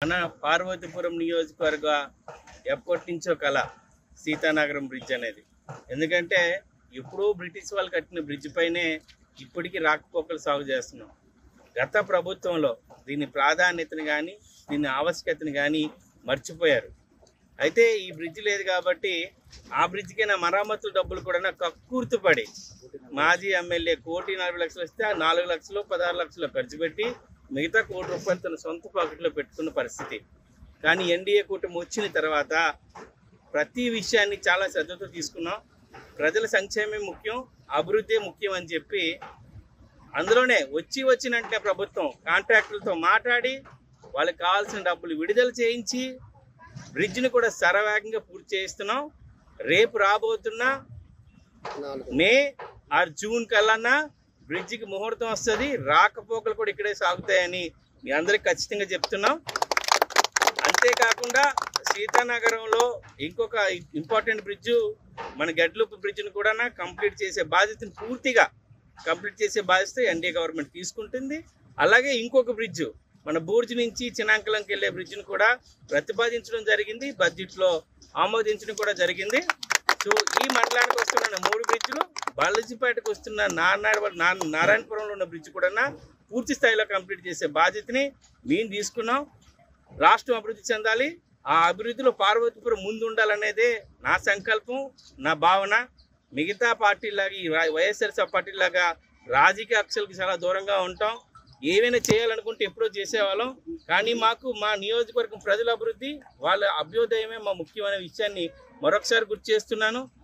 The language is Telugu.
మన పార్వతీపురం నియోజకవర్గ ఎప్పటి నుంచో కళ సీతానగరం బ్రిడ్జ్ అనేది. ఎందుకంటే ఎప్పుడూ బ్రిటిష్ వాళ్ళు కట్టిన బ్రిడ్జ్ పైనే ఇప్పటికీ రాకపోకలు సాగు చేస్తున్నాం. గత ప్రభుత్వంలో దీని ప్రాధాన్యతను కానీ దీని ఆవశ్యకతను కానీ మర్చిపోయారు. అయితే ఈ బ్రిడ్జ్ లేదు కాబట్టి ఆ బ్రిడ్జ్కైనా మరమ్మతుల డబ్బులు కూడా కక్కుర్తిపడి మాజీ ఎమ్మెల్యే 1,40,00,000 వస్తే ఆ 4 లక్షలు 16 లక్షలు ఖర్చు పెట్టి మిగతా ₹1,00,00,000 తన సొంత పాకెట్లో పెట్టుకున్న పరిస్థితి. కానీ ఎన్డీఏ కూటమి వచ్చిన తర్వాత ప్రతి విషయాన్ని చాలా శ్రద్ధతో తీసుకున్నాం. ప్రజల సంక్షేమం ముఖ్యం, అభివృద్ధి ముఖ్యం అని చెప్పి అందులోనే వచ్చినట్టే ప్రభుత్వం కాంట్రాక్టులతో మాట్లాడి వాళ్ళకి కావాల్సిన డబ్బులు విడుదల చేయించి బ్రిడ్జ్ని కూడా శరవేగంగా పూర్తి చేయిస్తున్నాం. రేపు రాబోతున్న మే ఆర్ జూన్ కల్లా బ్రిడ్జికి ముహూర్తం వస్తుంది. రాకపోకలు కూడా ఇక్కడే సాగుతాయని మీ అందరికి ఖచ్చితంగా చెప్తున్నాం. అంతేకాకుండా సీతానగరంలో ఇంకొక ఇంపార్టెంట్ బ్రిడ్జ్ మన గడ్లూపు బ్రిడ్జ్ని కూడా కంప్లీట్ చేసే బాధ్యతను పూర్తిగా కంప్లీట్ చేసే బాధ్యత ఎన్డీఏ గవర్నమెంట్ తీసుకుంటుంది. అలాగే ఇంకొక బ్రిడ్జ్ మన బూర్జు నుంచి చినాంకలంకి వెళ్ళే బ్రిడ్జ్ను కూడా ప్రతిపాదించడం జరిగింది, బడ్జెట్లో ఆమోదించడం కూడా జరిగింది. సో ఈ మండలానికి వస్తున్న 3 బ్రిడ్జ్లు, బాలాజీపేటకు వస్తున్న నారాయణపురంలో ఉన్న బ్రిడ్జ్ కూడా పూర్తి స్థాయిలో కంప్లీట్ చేసే బాధ్యతని మేము తీసుకున్నాం. రాష్ట్రం అభివృద్ధి చెందాలి, ఆ అభివృద్ధిలో పార్వతీపురం ముందు ఉండాలనేదే నా సంకల్పం, నా భావన. మిగతా పార్టీలాగా ఈ వైఎస్ఆర్సీపీ పార్టీలాగా రాజకీయ కక్షలకు చాలా దూరంగా ఉంటాం. ఏవైనా చేయాలనుకుంటే ఎప్పుడో చేసేవాళ్ళం. కానీ మాకు మా నియోజకవర్గం ప్రజల అభివృద్ధి, వాళ్ళ అభ్యుదయమే మా ముఖ్యమైన విషయాన్ని మరొకసారి గుర్తు చేస్తున్నాను.